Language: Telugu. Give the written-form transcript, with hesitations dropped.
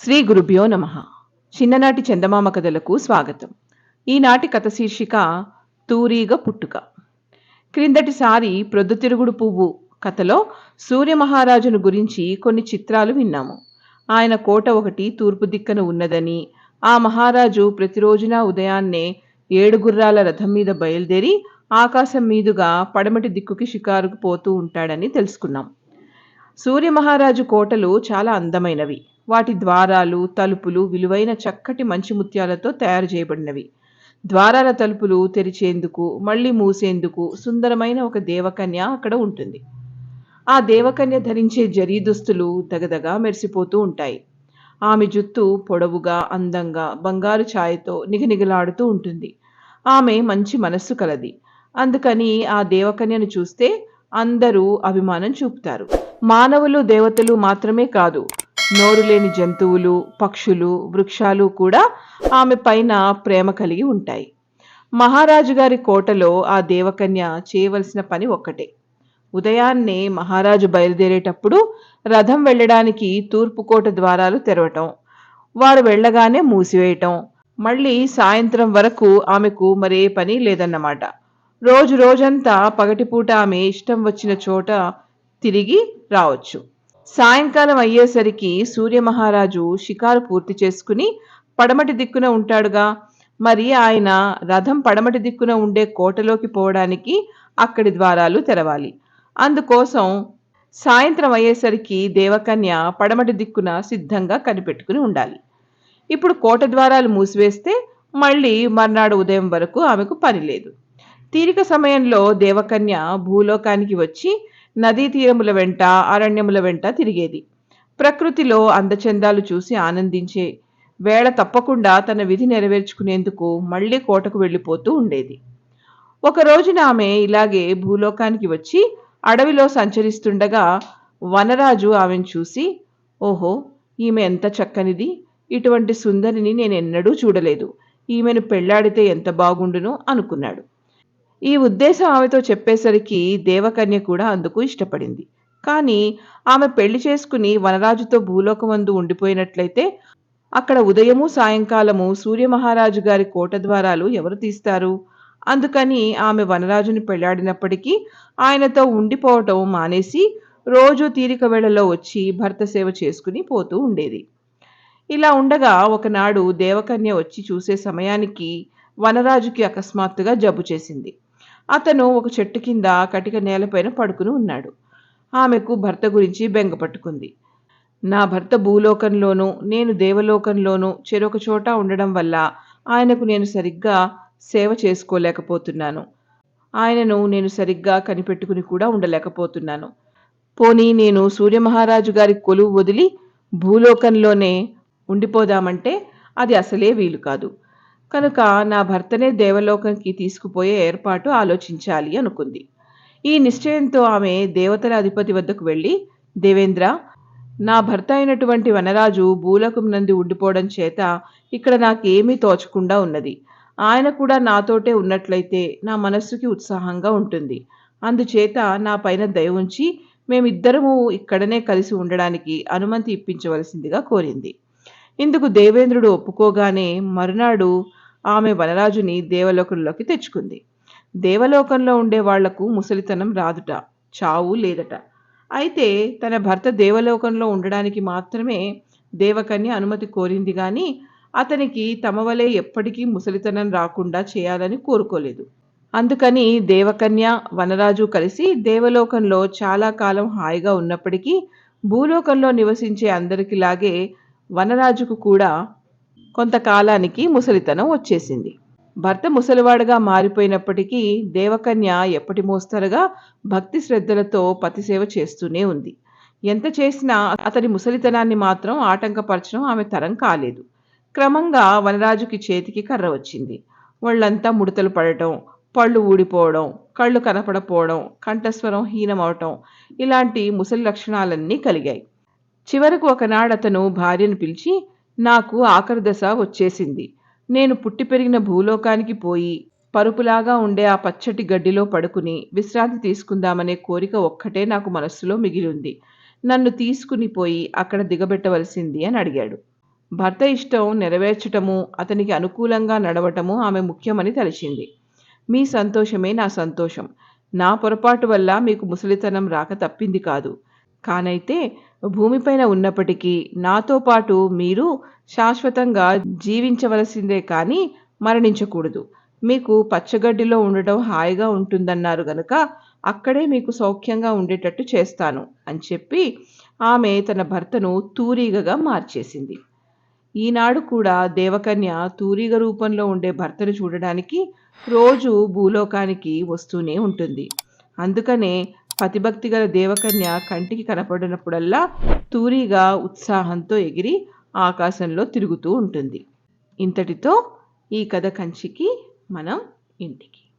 శ్రీ గురుభ్యో నమ. చిన్ననాటి చందమామ కథలకు స్వాగతం. ఈనాటి కథ శీర్షిక తూరీగ పుట్టుక. క్రిందటిసారి ప్రొద్దుతిరుగుడు పువ్వు కథలో సూర్యమహారాజును గురించి కొన్ని చిత్రాలు విన్నాము. ఆయన కోట ఒకటి తూర్పు దిక్కన ఉన్నదని, ఆ మహారాజు ప్రతిరోజున ఉదయాన్నే 7 గుర్రాల రథం మీద బయలుదేరి ఆకాశం మీదుగా పడమటి దిక్కుకి షికారుకు పోతూ ఉంటాడని తెలుసుకున్నాం. సూర్యమహారాజు కోటలు చాలా అందమైనవి. వాటి ద్వారాలు, తలుపులు విలువైన చక్కటి మంచి ముత్యాలతో తయారు చేయబడినవి. ద్వారాల తలుపులు తెరిచేందుకు, మళ్ళీ మూసేందుకు సుందరమైన ఒక దేవకన్య అక్కడ ఉంటుంది. ఆ దేవకన్య ధరించే జరీ దుస్తులు దగదగా మెరిసిపోతూ ఉంటాయి. ఆమె జుత్తు పొడవుగా, అందంగా, బంగారు ఛాయతో నిగనిగలాడుతూ ఉంటుంది. ఆమె మంచి మనస్సు కలది. అందుకని ఆ దేవకన్యను చూస్తే అందరూ అభిమానం చూపుతారు. మానవులు, దేవతలు మాత్రమే కాదు, నోరు లేని జంతువులు, పక్షులు, వృక్షాలు కూడా ఆమె పైన ప్రేమ కలిగి ఉంటాయి. మహారాజు గారి కోటలో ఆ దేవకన్య చేయవలసిన పని ఒక్కటే. ఉదయాన్నే మహారాజు బయలుదేరేటప్పుడు రథం వెళ్ళడానికి తూర్పు కోట ద్వారాలు తెరవటం, వారు వెళ్ళగానే మూసివేయటం, మళ్ళీ సాయంత్రం వరకు ఆమెకు మరే పని లేదన్నమాట. రోజంతా పగటిపూట ఆమె ఇష్టం వచ్చిన చోట తిరిగి రావచ్చు. సాయంకాలం అయ్యేసరికి సూర్యమహారాజు షికారు పూర్తి చేసుకుని పడమటి దిక్కున ఉంటాడుగా, మరి ఆయన రథం పడమటి దిక్కున ఉండే కోటలోకి పోవడానికి అక్కడి ద్వారాలు తెరవాలి. అందుకోసం సాయంత్రం అయ్యేసరికి దేవకన్య పడమటి దిక్కున సిద్ధంగా కనిపెట్టుకుని ఉండాలి. ఇప్పుడు కోట ద్వారాలు మూసివేస్తే మళ్ళీ మర్నాడు ఉదయం వరకు ఆమెకు పని లేదు. తీరిక సమయంలో దేవకన్య భూలోకానికి వచ్చి నదీ తీరముల వెంట, అరణ్యముల వెంట తిరిగేది. ప్రకృతిలో అందచందాలు చూసి ఆనందించే వేళ తప్పకుండా తన విధి నెరవేర్చుకునేందుకు మళ్ళీ కోటకు వెళ్ళిపోతూ ఉండేది. ఒక రోజున ఆమె ఇలాగే భూలోకానికి వచ్చి అడవిలో సంచరిస్తుండగా వనరాజు ఆమెను చూసి, ఓహో, ఈమె ఎంత చక్కనిది, ఇటువంటి సుందరిని నేనెన్నడూ చూడలేదు, ఈమెను పెళ్లాడితే ఎంత బాగుండును అనుకున్నాడు. ఈ ఉద్దేశం ఆమెతో చెప్పేసరికి దేవకన్య కూడా అందుకు ఇష్టపడింది. కానీ ఆమె పెళ్లి చేసుకుని వనరాజుతో భూలోకమందు ఉండిపోయినట్లయితే అక్కడ ఉదయము సాయంకాలము సూర్యమహారాజు గారి కోట ద్వారాలు ఎవరు తీస్తారు? అందుకని ఆమె వనరాజుని పెళ్లాడినప్పటికీ ఆయనతో ఉండిపోవటం మానేసి రోజు తీరిక వేళలో వచ్చి భర్త సేవ చేసుకుని పోతూ ఉండేది. ఇలా ఉండగా ఒకనాడు దేవకన్య వచ్చి చూసే సమయానికి వనరాజుకి అకస్మాత్తుగా జబ్బు చేసింది. అతను ఒక చెట్టు కింద కటిక నేలపైన పడుకుని ఉన్నాడు. ఆమెకు భర్త గురించి బెంగ పట్టుకుంది. నా భర్త భూలోకంలోనూ నేను దేవలోకంలోనూ చెరొక చోట ఉండడం వల్ల ఆయనకు నేను సరిగ్గా సేవ చేసుకోలేకపోతున్నాను. ఆయనను నేను సరిగ్గా కనిపెట్టుకుని కూడా ఉండలేకపోతున్నాను. పోనీ నేను సూర్యమహారాజు గారి కొలువు వదిలి భూలోకంలోనే ఉండిపోదామంటే అది అసలే వీలు కాదు. కనుక నా భర్తనే దేవలోకంకి తీసుకుపోయే ఏర్పాటు ఆలోచించాలి అనుకుంది. ఈ నిశ్చయంతో ఆమె దేవతల అధిపతి వద్దకు వెళ్ళి, దేవేంద్ర, నా భర్త అయినటువంటి వనరాజు భూలోకం నందు ఉండిపోవడం చేత ఇక్కడ నాకేమీ తోచకుండా ఉన్నది. ఆయన కూడా నాతోటే ఉన్నట్లయితే నా మనస్సుకి ఉత్సాహంగా ఉంటుంది. అందుచేత నా పైన దయ ఉంచి మేమిద్దరము ఇక్కడనే కలిసి ఉండడానికి అనుమతి ఇప్పించవలసిందిగా కోరింది. ఇందుకు దేవేంద్రుడు ఒప్పుకోగానే మరునాడు ఆమె వనరాజుని దేవలోకంలోకి తెచ్చుకుంది. దేవలోకంలో ఉండే వాళ్లకు ముసలితనం రాదుట, చావు లేదట. అయితే తన భర్త దేవలోకంలో ఉండడానికి మాత్రమే దేవకన్య అనుమతి కోరింది గాని అతనికి తమ వలె ఎప్పటికీ ముసలితనం రాకుండా చేయాలని కోరుకోలేదు. అందుకని దేవకన్య, వనరాజు కలిసి దేవలోకంలో చాలా కాలం హాయిగా ఉన్నప్పటికీ భూలోకంలో నివసించే అందరికిలాగే వనరాజుకు కూడా కొంతకాలానికి ముసలితనం వచ్చేసింది. భర్త ముసలివాడుగా మారిపోయినప్పటికీ దేవకన్య ఎప్పటి మోస్తరుగా భక్తి శ్రద్ధలతో పతిసేవ చేస్తూనే ఉంది. ఎంత చేసినా అతని ముసలితనాన్ని మాత్రం ఆటంకపరచడం ఆమె తరం కాలేదు. క్రమంగా వనరాజుకి చేతికి కర్ర వచ్చింది. ఒళ్ళంతా ముడతలు పడటం, పళ్ళు ఊడిపోవడం, కళ్ళు కనపడపోవడం, కంఠస్వరం హీనమవటం, ఇలాంటి ముసలి లక్షణాలన్నీ కలిగాయి. చివరకు ఒకనాడు అతను భార్యను పిలిచి, నాకు ఆఖరి దశ వచ్చేసింది. నేను పుట్టి పెరిగిన భూలోకానికి పోయి పరుపులాగా ఉండే ఆ పచ్చటి గడ్డిలో పడుకుని విశ్రాంతి తీసుకుందామనే కోరిక ఒక్కటే నాకు మనస్సులో మిగిలింది. నన్ను తీసుకుని పోయి అక్కడ దిగబెట్టవలసింది అని అడిగాడు. భర్త ఇష్టం నెరవేర్చటము, అతనికి అనుకూలంగా నడవటము ఆమె ముఖ్యమని తలచింది. మీ సంతోషమే నా సంతోషం. నా పొరపాటు వల్ల మీకు ముసలితనం రాక తప్పింది కాదు. కానైతే భూమిపైన ఉన్నప్పటికీ నాతో పాటు మీరు శాశ్వతంగా జీవించవలసిందే కానీ మరణించకూడదు. మీకు పచ్చగడ్డిలో ఉండటం హాయిగా ఉంటుందన్నారు గనుక అక్కడే మీకు సౌఖ్యంగా ఉండేటట్టు చేస్తాను అని చెప్పి ఆమె తన భర్తను తూరీగగా మార్చేసింది. ఈనాడు కూడా దేవకన్య తూరీగ రూపంలో ఉండే భర్తను చూడడానికి రోజు భూలోకానికి వస్తూనే ఉంటుంది. అందుకనే పతిభక్తి గల దేవకన్య కంటికి కనపడినప్పుడల్లా తూరీగా ఉత్సాహంతో ఎగిరి ఆకాశంలో తిరుగుతూ ఉంటుంది. ఇంతటితో ఈ కథ కంచికి మనం ఇంటికి.